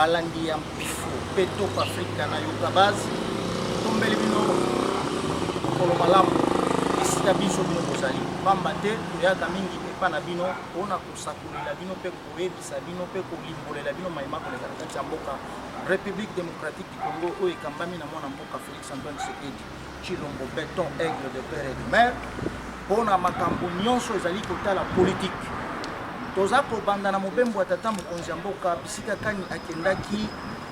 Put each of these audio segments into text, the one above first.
balandi ya mpifo peto Afrika na yoka base tombeli bino kolo malamu isika biso bino kozali pamba te toyaka mingi epa na bino mpona kosakolela bino mpe koyebisa bino mpe kolimbolela bino mayema koleka na kati ya mboka République démocratique du Congo oyo ekambami na mwana mboka Félix Antoine Tshisekedi Tshilombo béton aigle de père et de mère mpona makambo nyonso ezali kotala politique toza kobanda na mobembo ya tata mokonzi ya mboka bisika kani akendaki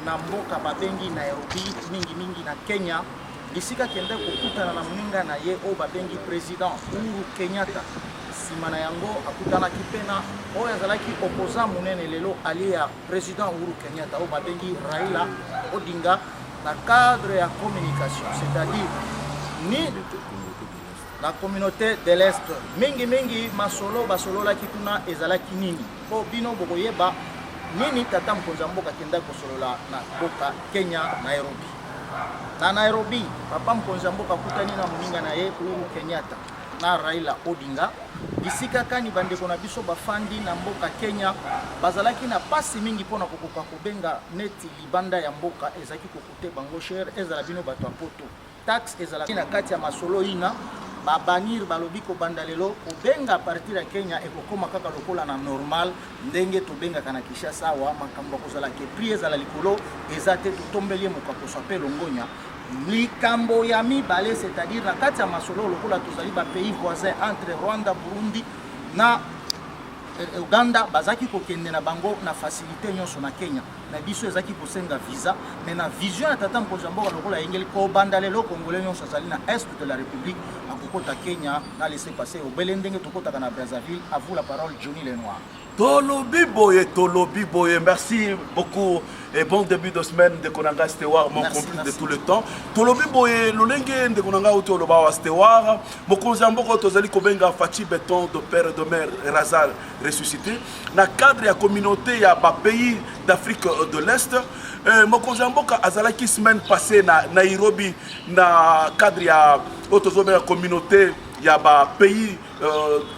na mboka babengi Nairobi mingi na Kenya bisika kende kokutana na mninga na ye oyo babengi président Uhuru Kenyatta nsima na yango akutanaki pena oyo azalaki opposant monene lelo alie ya président Uhuru Kenyatta oyo babengi Raila Odinga na cadre ya communication, c'est-à-dire ni la communauté de l'Est mingi masolo basolo la kituna ezalaki nini po bino bokoyeba nini tata mokonzi ya mboka kenda kosolola na boka Kenya Nairobi. Na Nairobi papa mokonzi ya mboka kutani na moninga na ye Uhuru Kenyatta na Raila Odinga bisika kani bandeko na biso bafandi na mboka Kenya bazalaki na pasi mingi pona kokoka kobenga neti libanda ya mboka ezaki kokute bango cher ezala bino bato ya poto tax ezalaki na kati ya masolo ina babanir balobi ko bandalelo kobenga a partir ya Kenya ekokoma kaka lokola na normal ndenge tobenga kana Kinshasa wa makambo kozala ke prix ezala likolo ezate totombelie mokakoso pe longonya likambo ya mibale, c'est-à-dire na kati ya masolo lokola tozali ba pays voisins entre Rwanda, Burundi na Uganda bazaki kokende na bango na facilité nyonso na Kenya na biso ezaki kosenga visa mais na vision ya tata mokonzi ya mboka lokola engeli ko bandalelo congolais nyonso azali na est de la République akokota Kenya na laisser passer au belendenge tokotaka na Brazzaville. À vous la parole, Johnny Lenoir. Tolobi Boye, merci beaucoup et bon début de semaine de Konanga Stewar, mon complice de tout le temps. Tolobi Boye, l'olenge de Konanga ou Toloba Stewar, Mokonzamboko Tozali Kobenga Fachi Béton de père de mère Razal ressuscité. Dans le cadre de la communauté, il y a des pays d'Afrique de l'Est. Mokonzamboka Azalaki semaine passée na Nairobi, dans le cadre de la communauté, il y a des pays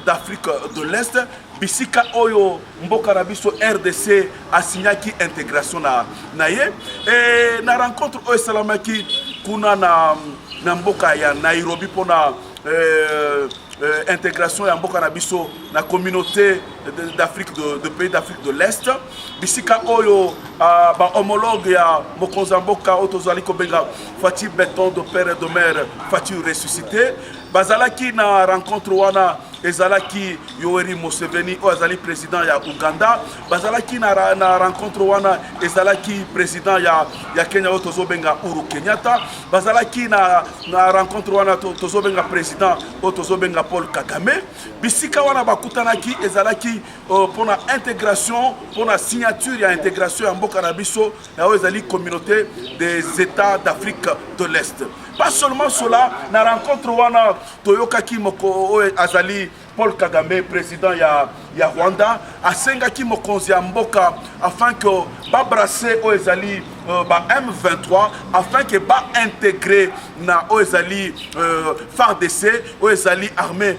d'Afrique de l'Est. Bisika oyo mboka na biso RDC asignaki intégration na ye et na rencontre oyo salamaki kuna na mboka ya Nairobi pona intégration ya mboka na biso na communauté d'Afrique de pays d'Afrique de l'Est. Bisika oyo ba homologue ya Mokonzamboka otozali kobenga Fachi Béton de père et de mère Fachi ressuscité. Bazalaki na rencontre wana ezalaki Yoweri Museveni o azali président ya Uganda. Bazalaki na rencontre wana ezalaki président ya Kenya otozobenga Uhuru Kenyatta. Bazalaki na rencontre wana tozobenga président otozobenga Paul Kagame. Bisika wana bakutanaki ezalaki pona intégration pona signature ya intégration ya mboka na biso na ezali communauté des États d'Afrique de l'Est. Pas seulement cela, na rencontre wana toyokaki moko azali Paul Kagame, président ya Rwanda, asengaki mokonzi ya mboka afin que ba brasser o ezali ba M23 afin que ba intégrer na o ezali FARDC o ezali armée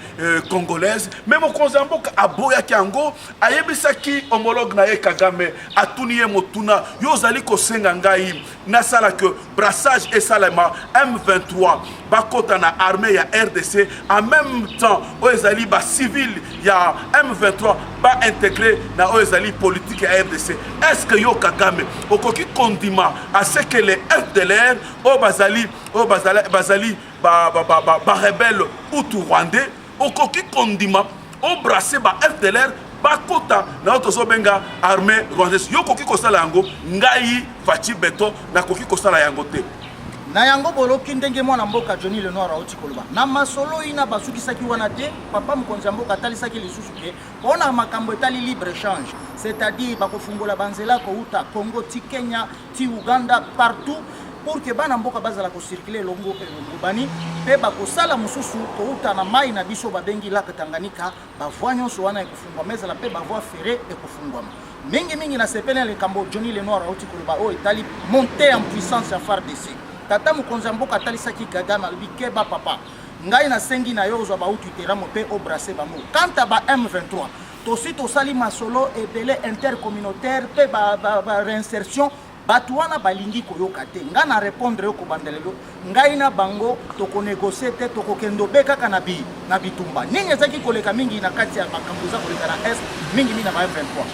congolaise. Mais mokonzi ya mboka aboya kango ayebisaki homologue na ye Kagame atuniye motuna yo zali ko senga ngai na sala que brassage et salama M23 bakota na armée ya RDC en même temps o ezali ba civil ya M23 ba intégré na o ezali politique ya RDC. Est-ce que yo Kagame okoki kondima à ce que les FDLR o bazali ba rebelle outu rwandais okoki kondima o brasser ba FDLR bakota na otozobenga armée rwandaise yo koki kosala yango ngai Fachi Béton na koki kosala yango te na yango boloki ndenge mwana mboka Johnny Lenoir auti koloba na masolo ina basukisaki wana te papa mokonzi ya mboka talisaki lisusu ke pona makambo etali libre échange, c'est-à-dire bakofungola banzela ko uta Congo ti Kenya ti Uganda partout pour que bana mboka bazala ko circuler longo bani pe bakosala mususu ko uta na mai na biso babengi laka Tanganyika bavoi nyonso wana ekofungwa mezala pe bavoi ferré ekofungwa mingi na sepele le kambo Johnny Lenoir auti koloba o etali monter en puissance ya FARDC. Tata mokonzi ya mboka talisaki Kagame alobike ba papa ngai na sengi na yo ozwa ba utu teramo pe obrasser bango quant à ba M23 tosi tosali masolo ebele intercommunautaire pe ba réinsertion bato wana balingi koyoka te nga na répondre yo kobanda lelo ngai na bango tokonégocie te tokokende obe kaka na bitumba nini ezaki koleka mingi na kati ya makambo eza koleka na est mingi na ba M23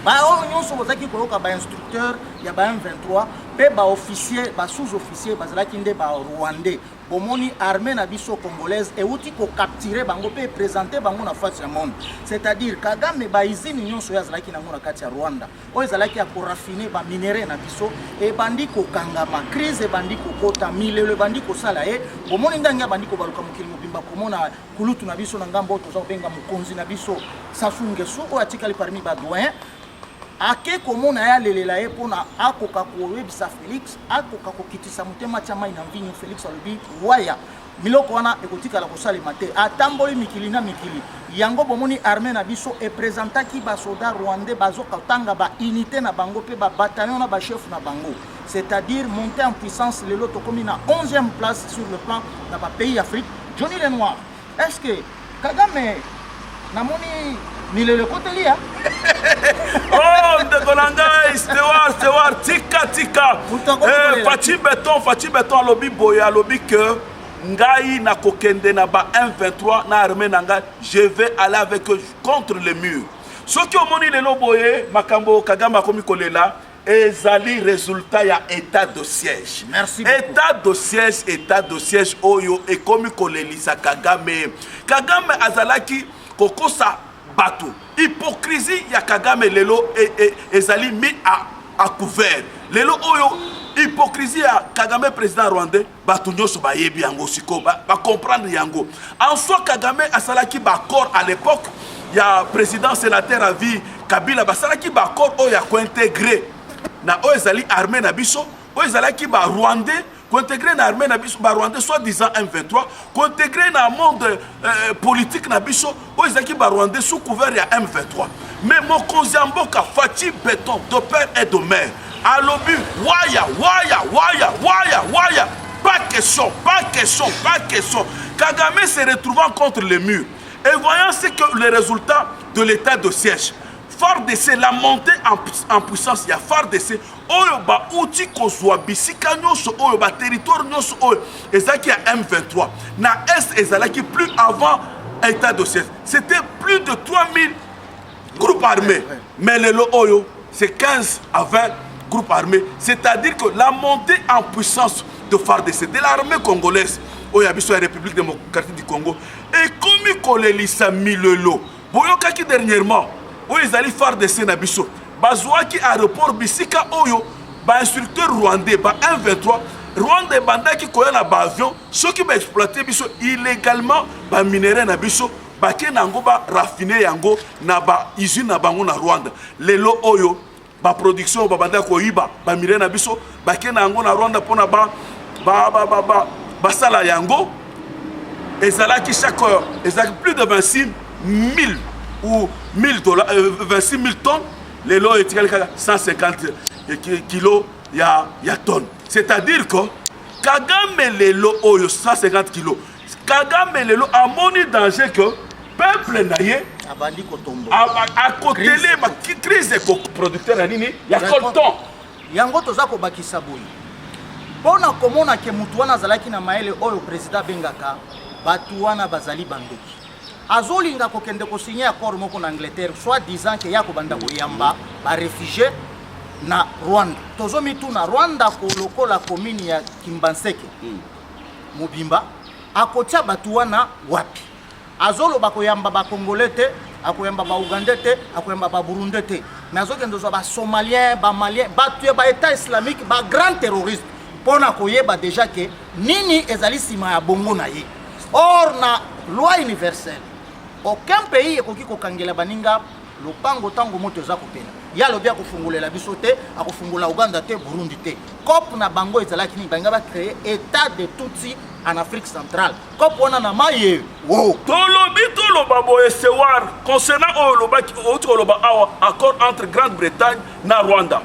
baoyo nyonso bozaki koyoka bainstructeur ya ba M23 mpe baofficier basous-officier bazalaki nde barwandais bomoni armée na biso congolaise euti kokaptire bango mpe présente bango na face ya monde c'est-à-dire Kagame baizini nyonso oyo azalaki nango na kati ya Rwanda oyo ezalaki ya korafine baminere na biso ebandi kokangama crise ebandi kokota milelo ebandi kosala ye bomoni ndangi abandi kobaluka mokili mobimba komona kulutu na biso na ngambo oyo toza kobenga mokonzi na biso Sassou Nguesso oyo atikali parmi badoyen ake komona ya lelela ye pona akoka koyebisa Félix akoka kokitisa motema tia mai na mvinyo Félix alobi waya miloko wana ekotikala kosalema te atamboli mikili na mikili yango bomoni armée na biso epresentaki basoda rwandais bazokatanga baunité na bango mpe babataillon na bachef na bango c'est-à-dire monter en puissance lelo tokomi na 11e place sur le plan na bapays Afrique. Johnny Lenoir, est-ce que Kagame namoni milele koteli ya oh ndekolanga stewar tika Fati Beton alobi boya alobi que ngai na kokende na ba M23 na armée na ngai je vais aller avec eux contre le mur soki omoni lelo boye makambo Kagame akomi kolela ezali résultat ya état de siège. Merci beaucoup. état de siège oyo ekomi kolelisa Kagame azalaki kokosa bato hypocrisie ya Kagame lelo ezali mis à couvert lelo oyo hypocrisie ya Kagame président rwandais bato nyonso bayebi yango siko ba comprendre yango en soi Kagame asalaki ba accord à l'époque ya président sénateur à vie Kabila basalaki ba accord oyo ya kointégrer na oyo ezali armée na biso oyo ezalaki ba rwandais intégrer na armée na biso ba rwandais soi-disant M23 intégrer na monde politique na biso oyo ezalaki ba rwandais sous couvert ya M23 mais mokonzi ya mboka Fati Beton de père et de mère alobi waya pas question Kagame se retrouvant contre le mur et voyant ce que le résultat de l'état de siège FARDC la montée en puissance ya FARDC oyo ba outi kozwa bisika nyonso oyo ba territoire nyonso oyo ezaki ya M23 na est ezalaki plus avant état de siège c'était plus de 3000 groupes armés mais lelo oyo c'est 15 à 20 groupes armés c'est-à-dire que la montée en puissance de FARDC de l'armée congolaise oyo ya biso ya République démocratique du Congo et komi kolelisa milelo boyokaki dernièrement oyo ezali FARDC na biso bazwaki aéroport bisika oyo ba instructeur rwandais ba M23 Rwanda ebandaki koya na ba avion soki ba exploiter biso illégalement ba minerai na biso bake nango ba raffiner yango na ba usine na bango na Rwanda lelo oyo ba production ba bandaki koyiba ba minerai na biso bake nango na Rwanda pona ba sala yango ezalaki chaque heure ezalaki plus de 26 000 ou 1000 dollars, 26 000 tonnes, les lots étaient 150 kilos, il y a tonnes. C'est-à-dire que Kagame les lots, 150 kilos, Kagame les lots a mon danger que peuple naïe à côté de crise de producteurs, il y a colton. Yango tozako bakisa boyi. Pona komona ke mutu wana zalaki na maele oyo président bengaka batu wana bazali bandoki. Azolinga kokende ko signer accord moko na Angleterre soit disant que yako banda koyamba ba réfugié na Rwanda. Tozomi tu na Rwanda ko lokola commune ya Kimbanseke. Mobimba akotia batu wana wapi? Azolo bakoyamba ba Congolais te, akoyamba ba Ougandais te, akoyamba ba Burundais te. Mais azokende zo ba Somalien, ba Malien, batu ba état islamique, ba grand terroriste. Pona koyeba déjà que nini ezali sima ya bongo na ye. Or na loi universelle aucun pays ekoki kokangela baninga lopango tango moto za kopena ya lobia kofungolela biso te akofungola Uganda te Burundi te COP na bango ezalaki ni banga ba créer état de Tutsi en Afrique centrale COP wana na maye wow toloba boye sewar concernant oloba awa accord entre Grande-Bretagne na Rwanda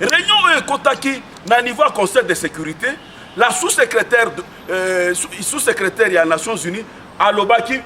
réunion ekotaki na niveau conseil de sécurité la sous-secrétaire des Nations Unies alobaki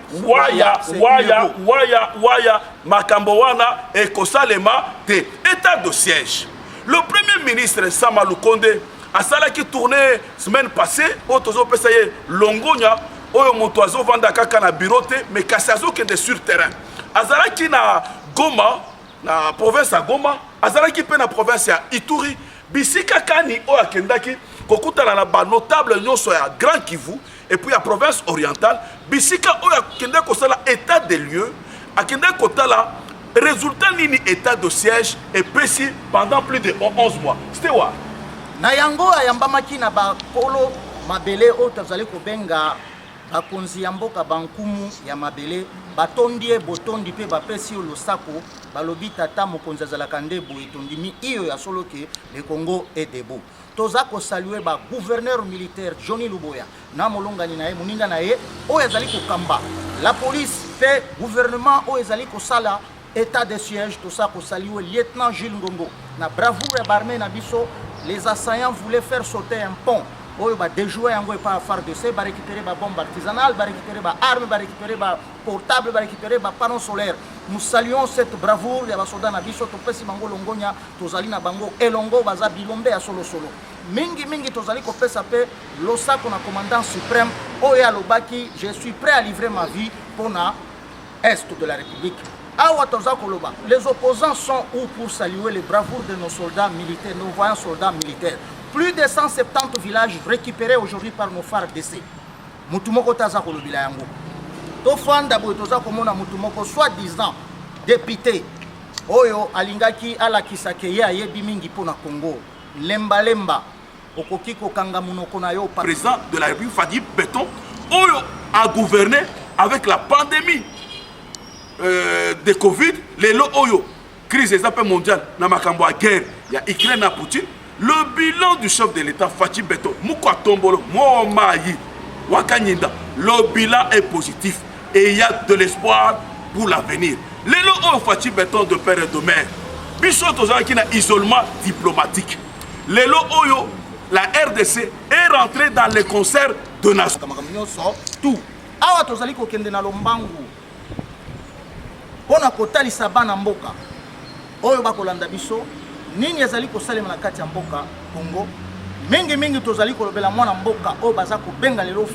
waya makambo wana ekosalema te état de siège. Le premier ministre Sama Lukonde asalaki tournée semaine passée au tozo pesaye longonya oyo moto azovanda kaka na bureau te mais kasi azokende sur terrain. Azalaki na Goma na province ya Goma, azalaki pe na province ya Ituri, bisika kani oyo akendaki kokutana na ba notable nyonso ya Grand Kivu et puis la province orientale, bisika oyo akende kosala état des lieux, akende kotala résultat nini état de siège et précis pendant plus de 11 mois. C'était quoi? Na yango ayambamaki na bakolo mabele oyo tozali kobenga bakonzi ya mboka bankumu ya mabele batondie botondi pe bapesi losako balobi tata mokonzi azalaka nde boye tondimi iyo ya solo ke le Congo est debout. Toza ko saluer ba gouverneur militaire Johnny Luboya na molongani na ye moninga na ye oyo azali kokamba la police pe gouvernement oyo ezali kosala état de siège. Toza ko saluer lieutenant Gilles Ngongo na bravoure ya barmé na biso. Les assaillants voulaient faire sauter un pont. Oyo ba déjouer yango et pas faire de ça, ba récupérer ba bombe artisanale, ba récupérer ba armes, ba récupérer ba portable, ba récupérer ba panneau solaire. Nous saluons cette bravoure ya ba soda na biso to pesi bango longonya tozali na bango elongo baza bilombe ya solo solo. Mingi tozali ko pesa pe losako na commandant suprême oyo alobaki je suis prêt à livrer ma vie pour na est de la République. Awa toza koloba, les opposants sont où pour saluer les bravoures de nos soldats militaires, nos voyants soldats militaires. Plus de 170 villages récupérés aujourd'hui par nos phares d'essai. Mutumoko taza kolobila yango. To fanda boy toza komona mutumoko soi-disant député oyo alingaki alakisa ke ye ayebi mingi pona Congo. Lemba okoki kokanga munoko na yo président de la République Fadi Beton oyo a gouverné avec la pandémie de Covid, les lo oyo crise des affaires mondiales na makambo a guerre ya Ukraine na Poutine. Le bilan du chef de l'État Fati Beton Mouka Tombolo Momayi Wakanyinda, le bilan est positif et il y a de l'espoir pour l'avenir. Les lo oyo Fati Beton de père et de mère biso tozaki na isolement diplomatique. Les lo oyo la RDC est rentrée dans les concerts de nations. Tout awa tozali kokende na lombangu pona kotalisa bana mboka oyo bakolanda biso nini ezali kosalema na kati ya mboka Congo. Mingi tozali kolobela mwana mboka oyo baza kobenga lelo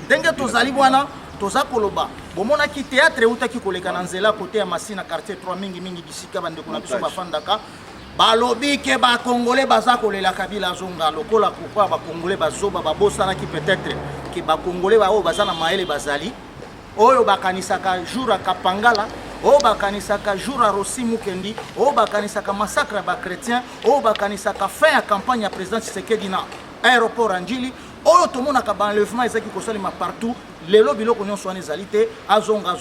ndenge tozali bwana toza koloba bomona ki théâtre utaki koleka na nzela kote ya Masina quartier 3 mingi bisika bandeko na biso bafandaka balobi ke ba congolais baza kolela Kabila zonga lokola kokwa ba congolais bazoba babosana ki peut-être ke ba congolais ba oyo baza na maele bazali oyo bakanisaka jour à Kapangala, oyo bakanisaka jour à Rossi Mukendi, oyo bakanisaka massacre ba chrétien, oyo bakanisaka fin ya campagne ya président Tshisekedi na aéroport Anjili, oyo tomonaka ba enlèvement ezaki kosalema partout, lelo biloko nyonso wana ezali te azonga.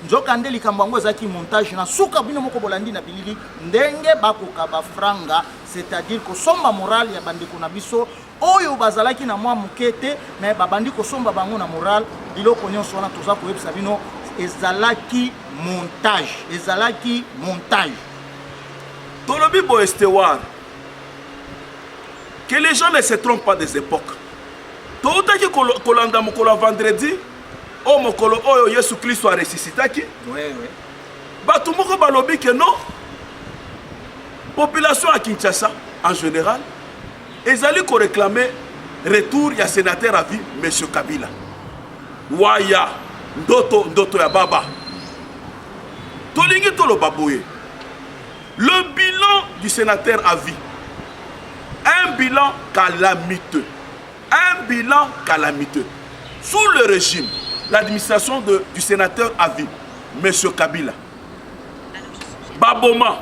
Nzoka nde likambo yango ezaki montage na suka bino moko bolandi na bilili ndenge bakoka ba franga, c'est-à-dire kosomba moral ya bandeko na biso oyo bazalaki na mwa mukete mais babandi kosomba bango na moral biloko nyonso wana toza koyebisa bino ezalaki montage. Tolobi bo estewar que les gens ne se trompent pas des époques. Toutaki kolanda mokolo vendredi o mokolo oyo Yesu Christ a ressuscitaki. Oui. Batu moko balobi que non. Population à Kinshasa en général ezali ko réclamer retour ya sénateur à vie monsieur Kabila. Waya ndoto ya baba. Tolingi tolo baboye. Le bilan du sénateur à vie. Un bilan calamiteux. Sous le régime, l'administration du sénateur à vie, M. Kabila, Baboma,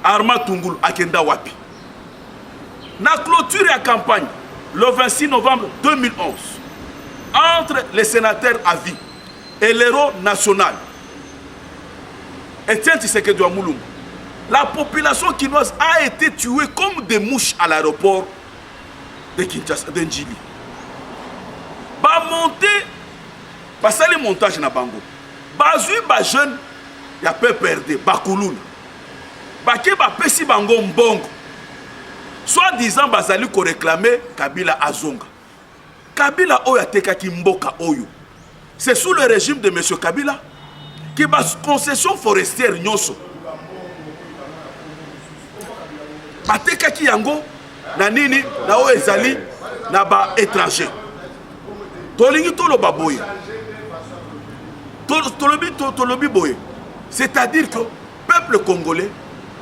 Arma Tungulu, Akenda Wapi. Na clôture la campagne, le 26 novembre 2011, entre les sénateurs à vie et l'héros national, Etienne Tshisekedi Moulumbu, la population quinoise a été tuée comme des mouches à l'aéroport de Kinshasa, de Njili. Ba monter, passer les montages na bango. Bazui ba jeune, ya peu perdre, ba kuluna. Ba ke ba pesi bango mbongo. Soit disant bazali ko réclamer Kabila azonga. Kabila oyo atekaki mboka oyo. c'est sous le régime de M. Kabila que la concession forestière nyonso batekaki yango na nini na o ezali na ba étranger tolingi toloba boye tolobi boye, c'est-à-dire que le peuple congolais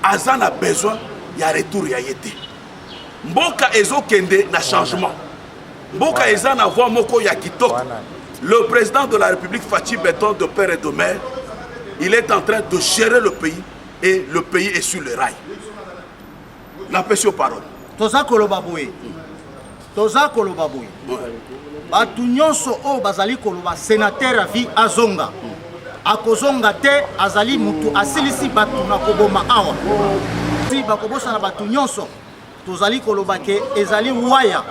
a besoin de retour ya yete mboka ezo kende na changement mboka eza na voix moko ya kitoko. Le président de la République Fatou Béton de père et de mère, il est en train de gérer le pays et le pays est sur le rail. La question parole. Toza koloba boye. Batu nyonso o bazali koloba sénateur avi azonga. Akozonga te azali mutu asilisi batu na koboma awa. Si bakobosa na batu nyonso tozali koloba ke ezali waya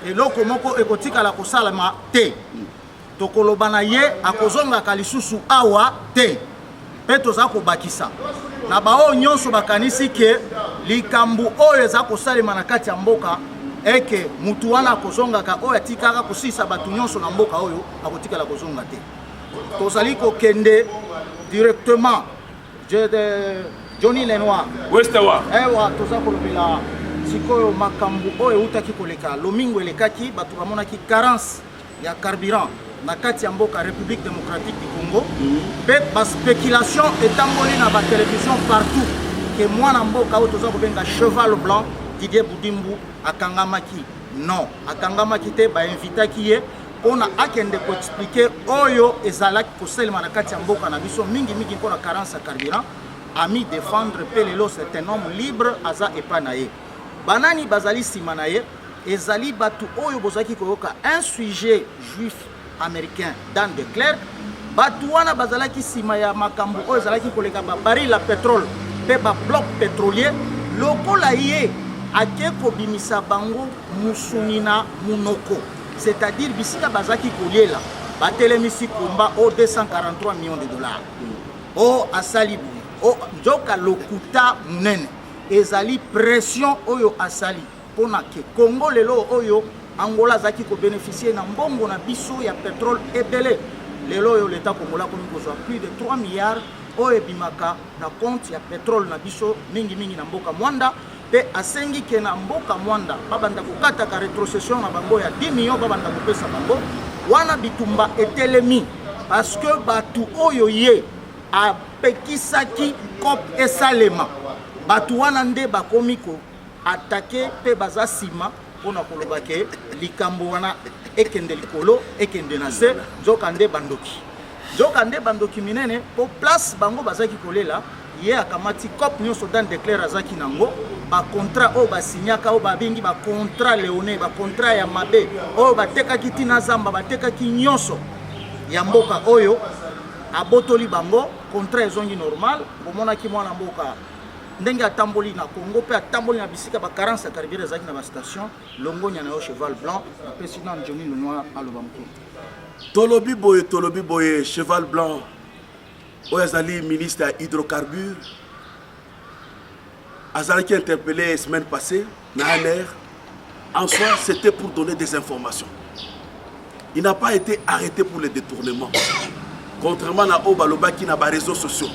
eloko moko ekotika la kosalama te. Tokoloba na ye akozonga kalisusu awa te. Pe toza kobakisa. Na bao nyonso bakanisi ke likambu oyo eza kosalema na kati ya mboka eke mutu wana akozonga ka oyo atikaka kosisa batu nyonso na mboka oyo akotika la kozonga te. Tozali kokende directement Johnny Lenoir. Westewa. Ewa toza kolobela sikoyo makambu oyo utaki koleka lomingo elekaki batu bamonaki carence ya carburant na kati ya mboka République démocratique du Congo. Pe ba spéculation etamboli na ba télévision partout que moi na mboka oyo toza kobenga cheval blanc Didier Boudimbu akangamaki. Non, akangamaki te ba invitaki ye pona akende ko expliquer oyo ezalaki koselema na kati ya mboka na biso mingi pona carence ya carburant ami défendre pe lelo c'est un homme libre aza epanaye. Banani bazali simanaye ezali batu oyo bozaki koyoka un sujet juif américain Dan de Klerk batu wana bazalaki sima ya makambo oyo ezalaki koleka ba baril la pétrole pe ba bloc pétrolier lokola ye ake kobimisa bango musunina munoko, c'est-à-dire bisika bazaki kolela batelemisi komba o 243 millions de dollars o asali o joka lokuta munene ezali pression oyo asali pona ke Congo lelo oyo Angola zaki ko bénéficier na mbongo na biso ya pétrole ebele lelo oyo l'état congolais komi kozwa plus de 3 milliards oyo bimaka na compte ya pétrole na biso mingi na mboka mwanda pe asengi ke na mboka mwanda babanda kokata ka rétrocession na bango ya 10 millions babanda kopesa bango wana bitumba etelemi parce que batu oyo ye apekisaki COP esalema batu wana nde bakomi ko attaquer pe baza sima pona koloba ke likambo wana ekende likolo ekende na se nzokande bandoki minene po place bango bazaki kolela ye akamati COP nyonso Dan de Klerk azaki nango ba contrat o ba signaka o ba bengi ba contrat léoné ba contrat ya mabe o batekaki tina zamba batekaki nyonso ya mboka oyo abotoli bango contrat ezongi normal bomonaki mwana mboka ndenge atamboli na Congo pe atamboli na bisika ba carence ya carburant ezaki na ba station longonya na yo cheval blanc na président Johnny Lenoir alobamko tolobi boye cheval blanc Oyazali ministre à hydrocarbures Azalaki interpellé la semaine passée Nahaner. En soi c'était pour donner des informations. Il n'a pas été arrêté pour le détournement contrairement à Obaloba qui n'a pas réseaux sociaux.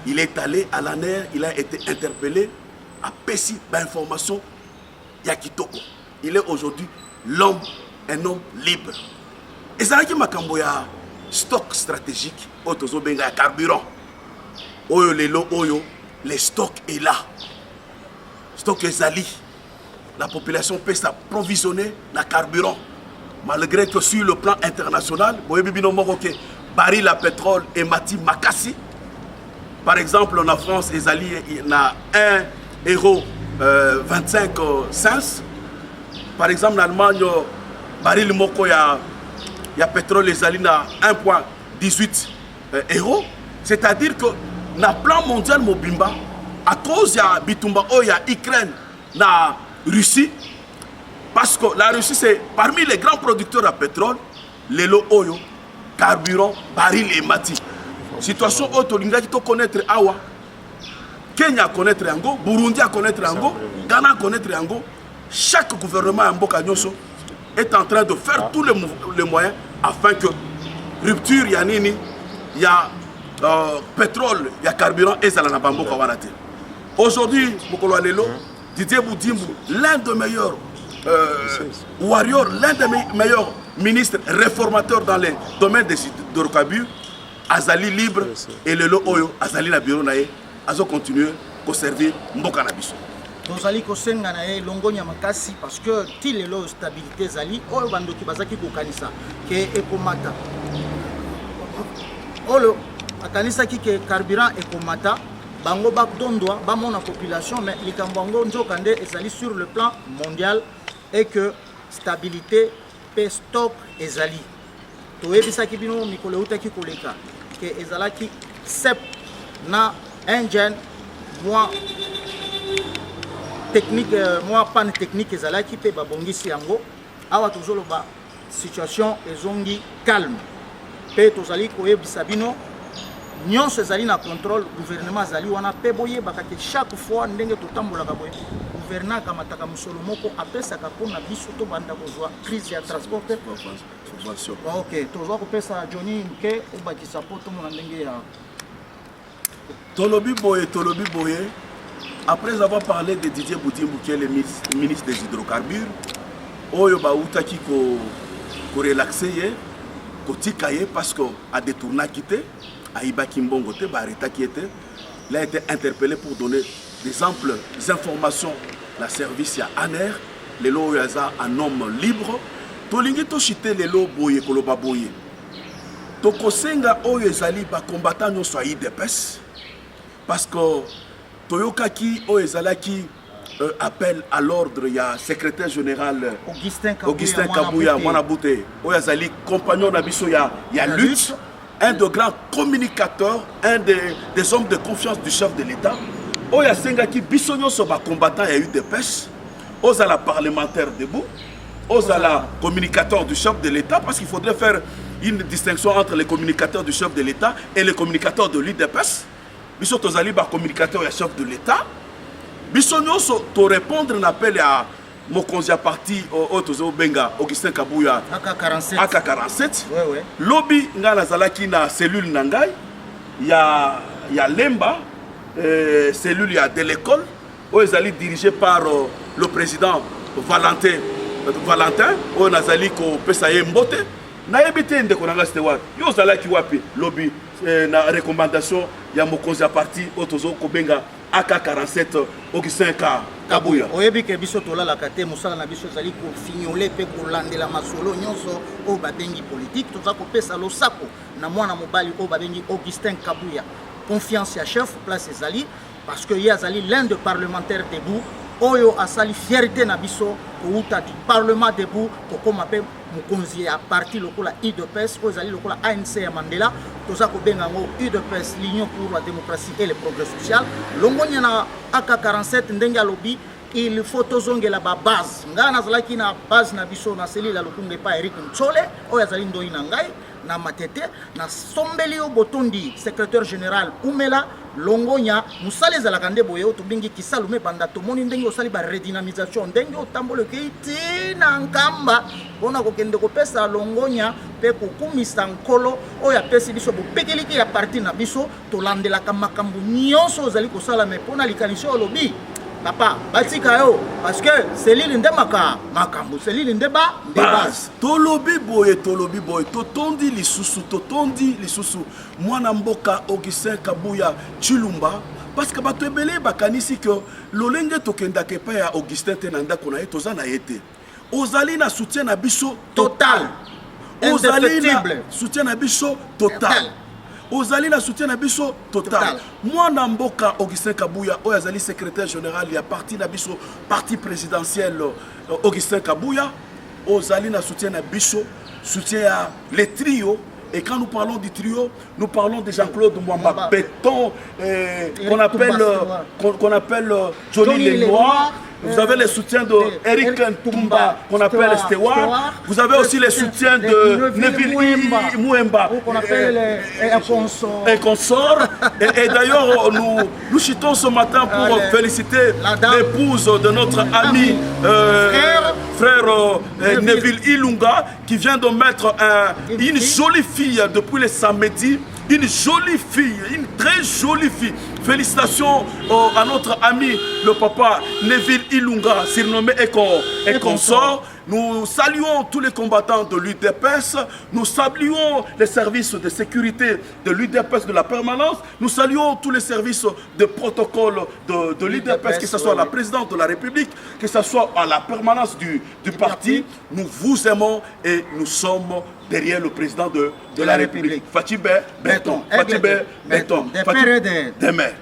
Il est allé à l'ANER, il a été interpellé à Pessi d'informations Yakitoko. Il est aujourd'hui un homme libre. Et ça qui m'a camboya stock stratégique, otozo benga carburant. Oyo lelo oyo, les stocks est là. Stock ezali. La population peut s'approvisionner la carburant. Malgré que sur le plan international, boyebi bino moko ke baril à pétrole et mati makasi. Par exemple, en France, il y a 1,25 €. Par exemple, en Allemagne, baril moko ya pétrole les à 1,18 €. C'est-à-dire que dans le plan mondial mobimba, à cause de bitumba oya Ukraine, na Russie, parce que la Russie c'est parmi les grands producteurs de pétrole, lelo oyo, carburant, baril et mati. Situation auto lingaki to connaître awa Kenya connaître yango, Burundi à connaître yango, Ghana connaître yango. Chaque gouvernement en Mboka Nyonso est en train de faire tous les moyens afin que rupture il y a nini, il y a pétrole, il y a carburant et ça n'a pas beaucoup à voir. Aujourd'hui, Didier Boudimbo, l'un des meilleurs warriors, l'un des meilleurs ministres réformateurs dans les domaines des hydrocarbures, Azali libre et le lo oyo, Azali na bureau nae, azo continuer à servir Mboka na biso. Tozali kosenga na ye longonya makasi parce que til elo stabilité zali oyo bandoki bazaki kokanisa ke ekomata. Olo akanisa ki ke carburant ekomata bango bakdondwa bamona population mais likambo ngo nzokande ezali sur le plan mondial et que stabilité pe stock ezali. Toyebisaki bino mikolo utaki koleka ke ezalaki sep na engine moi technique moi panne technique ezalaki pe babongisi yango awa tozoloba situation ezongi calme pe tozali koyebisa bino nyonso ezali na contrôle gouvernement azali wana pe boyebaka ke chaque fois ndenge totambolaka boye gouvernement akamataka mosolo moko apesaka mpona biso tobanda kozwa crise ya transport. Ok, tozwa kopesa Johnny nke obakisa po tomona ndenge ya Tolobi Boye. Après avoir parlé de Didier Boudimbo qui est le ministre des hydrocarbures, oyo ba utaki ko relaxer ko tikaye parce que a détourné quitté a ibaki mbongo te ba arrêta qui était, il a été interpellé pour donner des amples informations la service ya ANER le lo yaza un homme libre tolingi to chité le lo boye koloba boye to kosenga oyo ezali ba combattant no so IDPS parce que Toyokaki Oezalaki appelle à l'ordre, il y a secrétaire général Augustin Kabouya, Wanabouté, Oyazali, compagnon d'Abisso, il y a Lutte, un de grands communicateurs, un des hommes de confiance du chef de l'État. Oyasengaki, Bissonio Soba combattant, il y a eu des pêches, Ozala parlementaire debout, Ozala communicateur du chef de l'État, parce qu'il faudrait faire une distinction entre les communicateurs du chef de l'État et les communicateurs de l'UDPS. Biso tozali ba communicateur et chef de l'État. Biso nyonso to répondre un appel à Mokonzi à parti au tozo benga Augustin Kabouya AK47. Ouais. Lobby nga nazalaki na cellule nangai. Ya Lemba cellule ya de l'école où ezali dirigé par le président Valentin où nazali ko pesa ye mbote. Na yebite ndeko nanga stewa. Yo zalaki wapi lobby na recommandation ya mokonzi ya parti otozo kobenga AK47 Augustin Kabouya. Oyebi ke biso tolalaka te mosala na biso ezali kofignole pe kolandela masolo nyonso oyo babengi politique toza kopesa losako na mwana mobali oyo babengi Augustin Kabouya. Confiance ya chef place ezali parce que ye azali l'un de parlementaires debout oyo asali fierté na biso kouta du parlement debout kokoma pe mokonzi ya parti lokola UDPS oyo ezali lokola ANC ya Mandela toza kobenga ngo UDPS l'Union pour la démocratie et le progrès social longonya na AK47 ndenge alobi il faut tozongela ba base nga nazalaki na base na biso na selila lokunge pa Eric Ntsole oyo azali ndoi na ngai na matete na sombeli o botondi secrétaire général Umela longonya musale za la kande boye to bingi kisalume banda to moni ndenge osali ba redynamisation ndenge otambolo keiti na nkamba bona ko kende ko pesa longonya pe ko kumisa nkolo oya pesi biso bo pekeliki ya parti na biso to landela kamakambu nyonso ozali ko sala me pona likalisho lobi papa batika yo parce que selili ndemaka makambu selili ndeba base tolobi boye totondi lisusu mwana mboka Augustin Kabouya Chilumba parce que bato ebele bakanisi que lolenge tokenda ke pa ya Augustin tenanda kona etoza na yete ozali na soutien na biso total ozali na soutien na biso total Ozali na soutien na biso total. Mwana mboka Augustin Kabouya oyazali secrétaire général ya parti na biso parti présidentiel Augustin Kabouya ozali na soutien na biso soutien à les trios. Et quand nous parlons du trio, nous parlons de Jean-Claude Mwamba Béton, qu'on appelle Johnny Lenoir, Vous avez le soutien de Eric Ntumba, qu'on appelle Stewart. Vous avez aussi le soutien de Neville Mouemba, qu'on appelle un consort. Et d'ailleurs, nous chutons ce matin pour féliciter l'épouse de notre ami frère Neville Ilunga, qui vient de mettre une jolie fille depuis le samedi. Une jolie fille, une très jolie fille. Félicitations à notre ami, le papa Neville Ilunga, surnommé et consort. Nous saluons tous les combattants de l'UDPS. Nous saluons les services de sécurité de l'UDPS de la permanence. Nous saluons tous les services de protocole de l'UDPS, que ce soit la présidente de la République, que ce soit à la permanence du parti. Nous vous aimons et nous sommes derrière le président de la République. Fatibé Béton. Fatibé Béton. Des pères et des mères.